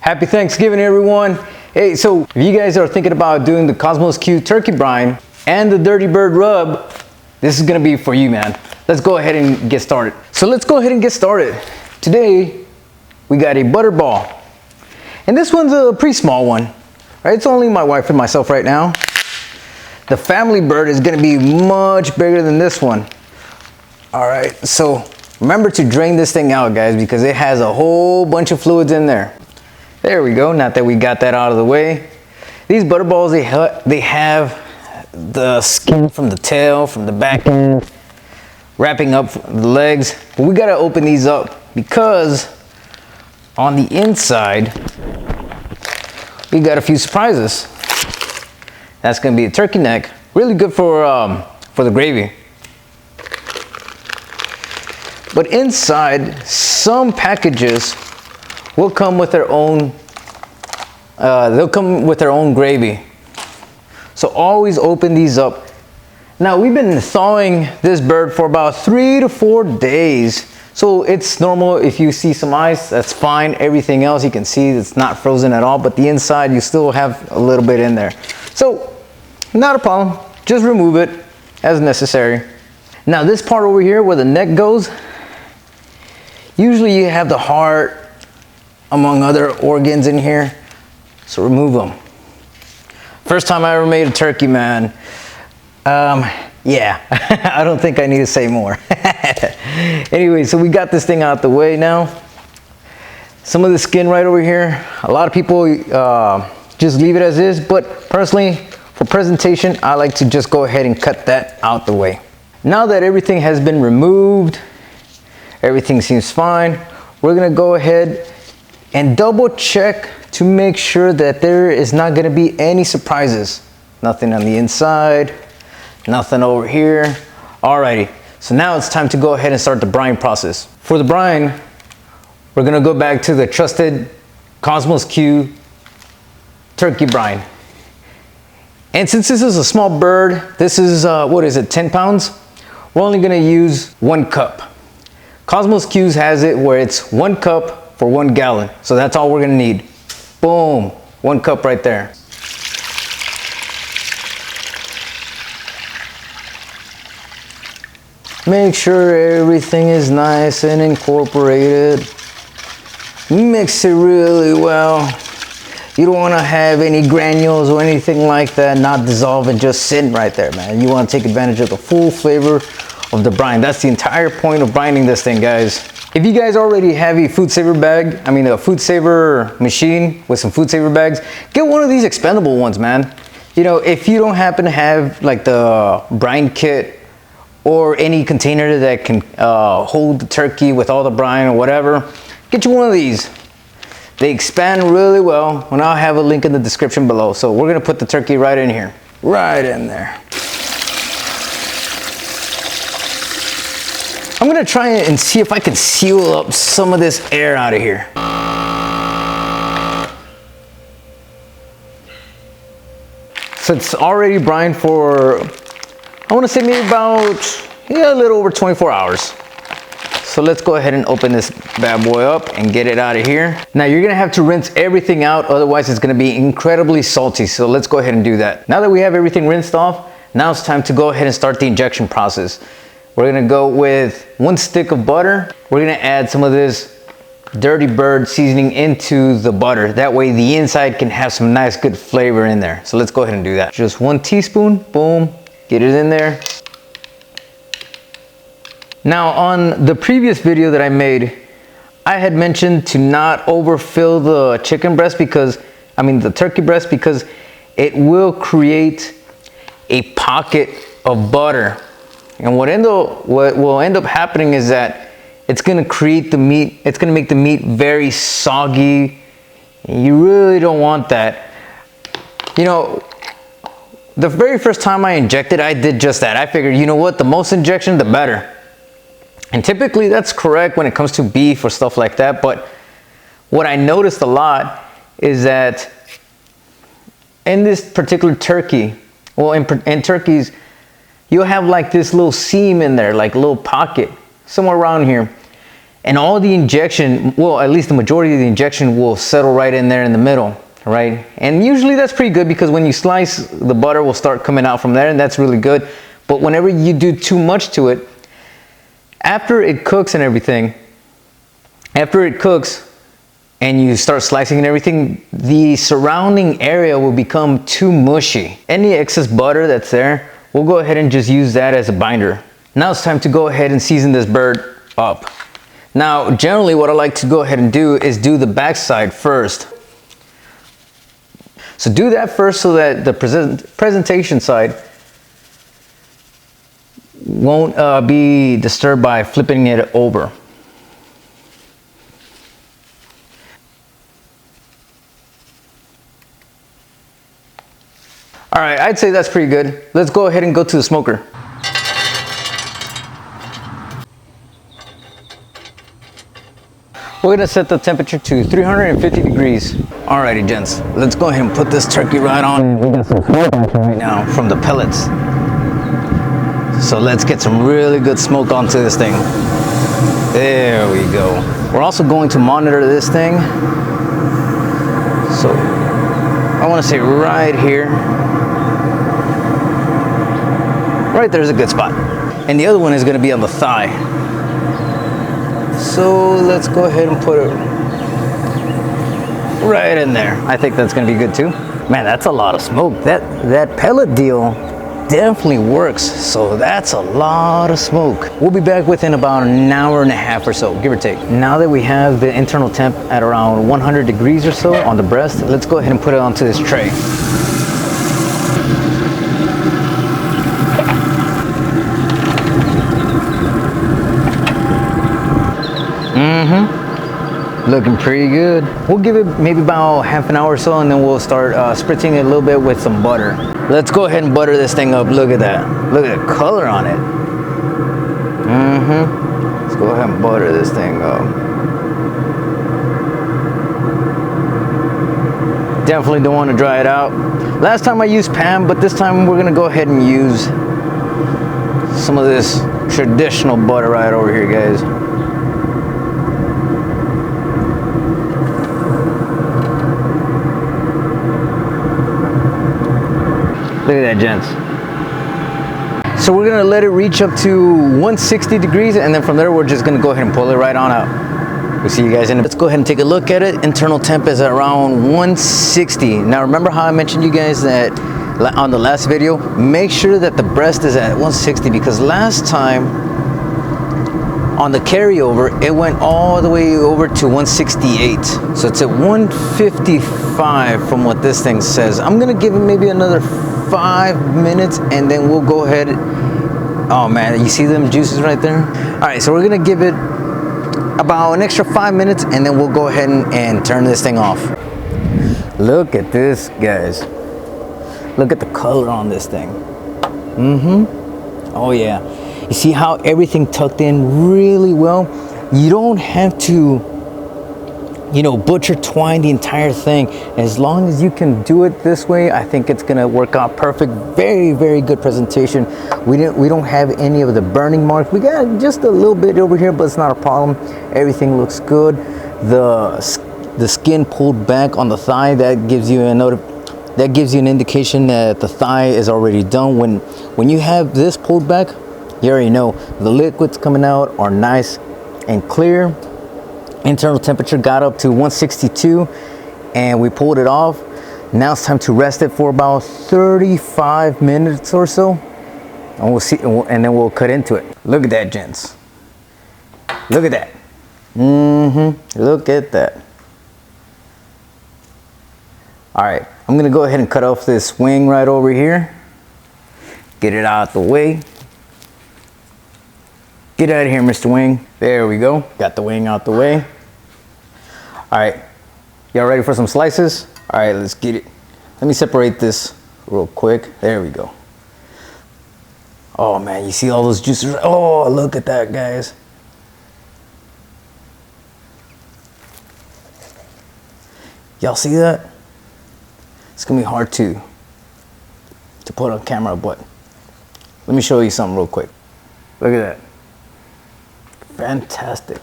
Happy Thanksgiving, everyone. Hey, so if you guys are thinking about doing the Kosmos Q Turkey Brine and the Dirty Bird rub, this is gonna be for you, man. Let's go ahead and get started. So let's go ahead and get started. Today, we got a butter ball. And this one's a pretty small one, right? It's only my wife and myself right now. The family bird is gonna be much bigger than this one. All right, so remember to drain this thing out, guys, because it has a whole bunch of fluids in there. There we go, not that we got that out of the way. These butter balls, they have the skin from the tail, from the back end, wrapping up the legs. But we gotta open these up because on the inside, we got a few surprises. That's gonna be a turkey neck, really good for the gravy. But inside, some packages will come with their own, they'll come with their own gravy. So always open these up. Now we've been thawing this bird for about 3 to 4 days. So it's normal if you see some ice, that's fine. Everything else you can see it's not frozen at all, but the inside you still have a little bit in there. So not a problem, just remove it as necessary. Now this part over here where the neck goes, usually you have the heart among other organs in here, so remove them. First time I ever made a turkey, man. Yeah, I don't think I need to say more. Anyway, so we got this thing out the way now. Some of the skin right over here, a lot of people just leave it as is, but personally, for presentation, I like to just go ahead and cut that out the way. Now that everything has been removed, everything seems fine, we're gonna go ahead and double check to make sure that there is not gonna be any surprises. Nothing on the inside, nothing over here. Alrighty, so now it's time to go ahead and start the brine process. For the brine, we're gonna go back to the trusted Kosmos Q Turkey Brine. And since this is a small bird, this is, what is it, 10 pounds? We're only gonna use 1 cup. Kosmos Q's has it where it's 1 cup for 1 gallon. So that's all we're gonna need. Boom, 1 cup right there. Make sure everything is nice and incorporated. Mix it really well. You don't wanna have any granules or anything like that, not dissolve and just sitting right there, man. You wanna take advantage of the full flavor of the brine. That's the entire point of brining this thing, guys. If you guys already have a food saver bag, I mean a food saver machine with some food saver bags, get one of these expendable ones, man. You know, if you don't happen to have like the brine kit or any container that can hold the turkey with all the brine or whatever, get you one of these. They expand really well, and I'll have a link in the description below. So we're gonna put the turkey right in here, right in there. I'm gonna try and see if I can seal up some of this air out of here. So it's already brined for, I wanna say maybe about, a little over 24 hours. So let's go ahead and open this bad boy up and get it out of here. Now you're gonna have to rinse everything out, otherwise it's gonna be incredibly salty. So let's go ahead and do that. Now that we have everything rinsed off, now it's time to go ahead and start the injection process. We're gonna go with 1 stick of butter. We're gonna add some of this Dirty Bird seasoning into the butter. That way the inside can have some nice good flavor in there. So let's go ahead and do that. Just 1 teaspoon, boom, get it in there. Now on the previous video that I made, I had mentioned to not overfill the chicken breast the turkey breast, because it will create a pocket of butter. And what will end up happening is that it's gonna create the meat, it's gonna make the meat very soggy. You really don't want that. You know, the very first time I injected, I did just that. I figured, you know what, the most injection, the better. And typically that's correct when it comes to beef or stuff like that. But what I noticed a lot is that in this particular turkey, well, in turkeys, you'll have like this little seam in there, like a little pocket somewhere around here. And all the injection, well, at least the majority of the injection will settle right in there in the middle, right? And usually that's pretty good because when you slice, the butter will start coming out from there, and that's really good. But whenever you do too much to it, after it cooks and everything, after it cooks and you start slicing and everything, the surrounding area will become too mushy. Any excess butter that's there, we'll go ahead and just use that as a binder. Now it's time to go ahead and season this bird up. Now, generally what I like to go ahead and do is do the backside first. So do that first so that the presentation side won't be disturbed by flipping it over. All right, I'd say that's pretty good. Let's go ahead and go to the smoker. We're gonna set the temperature to 350 degrees. Alrighty, gents, let's go ahead and put this turkey right on. We got some smoke action right now from the pellets. So let's get some really good smoke onto this thing. There we go. We're also going to monitor this thing. So I wanna say right here. Right there's a good spot. And the other one is gonna be on the thigh. So let's go ahead and put it right in there. I think that's gonna be good too. Man, that's a lot of smoke. That pellet deal definitely works. So that's a lot of smoke. We'll be back within about an hour and a half or so, give or take. Now that we have the internal temp at around 100 degrees or so on the breast, let's go ahead and put it onto this tray. Looking pretty good. We'll give it maybe about half an hour or so, and then we'll start spritzing it a little bit with some butter. Let's go ahead and butter this thing up. Look at that. Look at the color on it. Let's go ahead and butter this thing up. Definitely don't want to dry it out. Last time I used Pam, but this time we're gonna go ahead and use some of this traditional butter right over here, guys. Look at that, gents. So we're gonna let it reach up to 160 degrees, and then from there we're just gonna go ahead and pull it right on out. We'll see you guys in a bit. Let's go ahead and take a look at it. Internal temp is at around 160. Now remember how I mentioned you guys that on the last video, make sure that the breast is at 160, because last time on the carryover, it went all the way over to 168. So it's at 155 from what this thing says. I'm gonna give it maybe another 5 minutes, and then we'll go ahead. Oh man, you see them juices right there? All right, so we're gonna give it about an extra 5 minutes, and then we'll go ahead and turn this thing off. Look at this, guys. Look at the color on this thing. Oh yeah. You see how everything tucked in really well? You don't have to, you know, butcher twine the entire thing. As long as you can do it this way, I think it's gonna work out perfect. Very, very good presentation. We don't have any of the burning marks. We got just a little bit over here, but it's not a problem. Everything looks good. The skin pulled back on the thigh, that gives you an indication that the thigh is already done. When you have this pulled back, you already know the liquids coming out are nice and clear. Internal temperature got up to 162, and we pulled it off. Now it's time to rest it for about 35 minutes or so, and we'll see, and then we'll cut into it. Look at that, gents. Look at that. Look at that. All right, I'm gonna go ahead and cut off this wing right over here. Get it out the way. Get out of here, Mr. Wing. There we go. Got the wing out the way. All right, y'all ready for some slices? All right, let's get it. Let me separate this real quick. There we go. Oh man, you see all those juices? Oh, look at that, guys. Y'all see that? It's gonna be hard to put on camera, but let me show you something real quick. Look at that. Fantastic.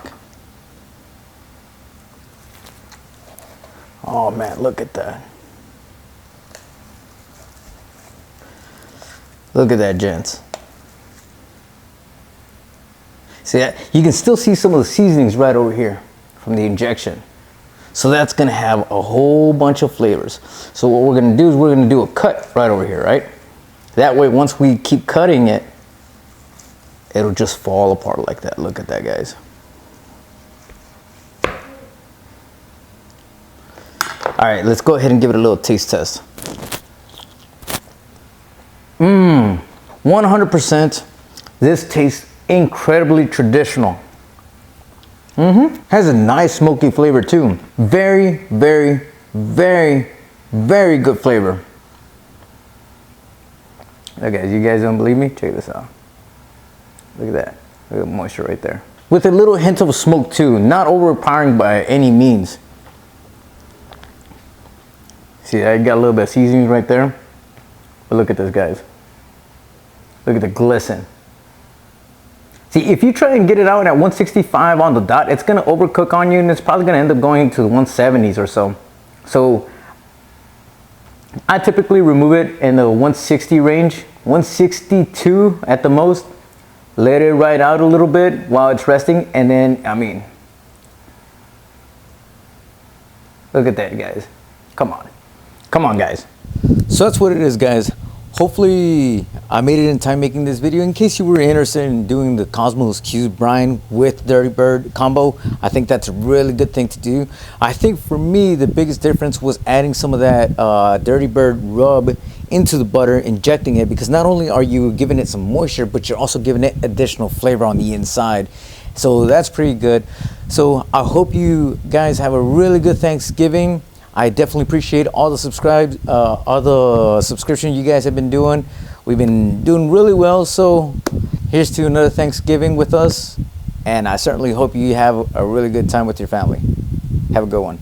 Oh man, look at that. Look at that, gents. See that? You can still see some of the seasonings right over here from the injection. So that's gonna have a whole bunch of flavors. So what we're gonna do is we're gonna do a cut right over here, right? That way, once we keep cutting it, it'll just fall apart like that. Look at that, guys. All right, let's go ahead and give it a little taste test. 100%. This tastes incredibly traditional. Has a nice smoky flavor too. Very, very, very, very good flavor. Okay, guys, you guys don't believe me? Check this out. Look at that. Look at the moisture right there. With a little hint of smoke too, not overpowering by any means. See, I got a little bit of seasoning right there. But look at this, guys. Look at the glisten. See, if you try and get it out at 165 on the dot, it's gonna overcook on you and it's probably gonna end up going to the 170s or so. So I typically remove it in the 160 range, 162 at the most. Let it ride out a little bit while it's resting, and then, I mean, look at that, guys. Come on. Come on, guys. So that's what it is, guys. Hopefully I made it in time making this video. In case you were interested in doing the Kosmos Q Brine with Dirty Bird combo, I think that's a really good thing to do. I think for me, the biggest difference was adding some of that Dirty Bird rub into the butter, injecting it, because not only are you giving it some moisture, but you're also giving it additional flavor on the inside. So that's pretty good. So I hope you guys have a really good Thanksgiving. I definitely appreciate all the subscription you guys have been doing. We've been doing really well. So here's to another Thanksgiving with us. And I certainly hope you have a really good time with your family. Have a good one.